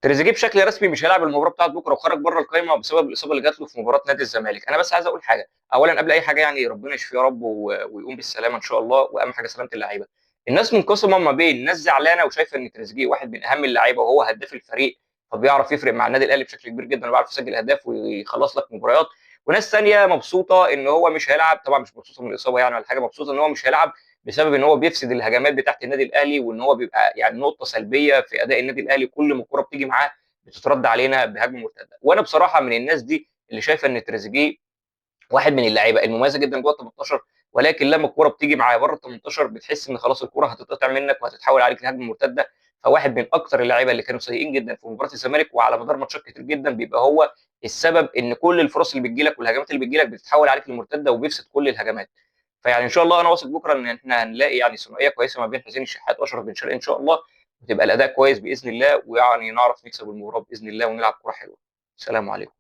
تريزيجيه بشكل رسمي مش هيلعب المباراه بتاعت بكره، وخرج بره القائمه بسبب الاصابه اللي جات له في مباراه نادي الزمالك. انا بس عايز اقول حاجه، اولا قبل اي حاجه يعني ربنا يشفيه يا رب ويقوم بالسلامه ان شاء الله، واهم حاجه سلامه اللعيبه. الناس منقسمه ما بين ناس زعلانه وشايفه ان تريزيجيه واحد من اهم اللعيبه وهو هداف الفريق، فبيعرف يفرق مع النادي الاهلي بشكل كبير جدا وبيعرف يسجل اهداف ويخلص لك مباريات، وناس ثانيه مبسوطه ان هو مش هيلعب، طبعا مش مبسوطه من الاصابه يعني ولا حاجه، مبسوطه ان هو مش هيلعب بسبب ان هو بيفسد الهجمات بتاعت النادي الاهلي، وان هو بيبقى يعني نقطه سلبيه في اداء النادي الاهلي، كل ما الكوره بتيجي معاه بتترد علينا بهجمه مرتده. وانا بصراحه من الناس دي اللي شايفه ان تريزيجيه واحد من اللعيبه المميزه جدا جوه ال 18، ولكن لما الكوره بتيجي معاه بره ال 18 بتحس ان خلاص الكوره هتتقطع منك وهتتحول عليك لهجمه مرتده. فواحد من اكثر اللعيبه اللي كانوا سيئين جدا في مباراه الزمالك وعلى مدار ماتشات كتير جدا بيبقى هو السبب ان كل الفرص اللي بتجيلك والهجمات اللي بتجيلك بتتحول عليك لمرتده وبيفسد كل الهجمات. فيعني ان شاء الله انا واثق بكره ان احنا هنلاقي يعني ثنائيه كويسه ما بين حسين الشحات واشرف بن شرقي ان شاء الله، وتبقى الاداء كويس باذن الله، ويعني نعرف نكسب المباراه باذن الله ونلعب كوره حلوه. السلام عليكم.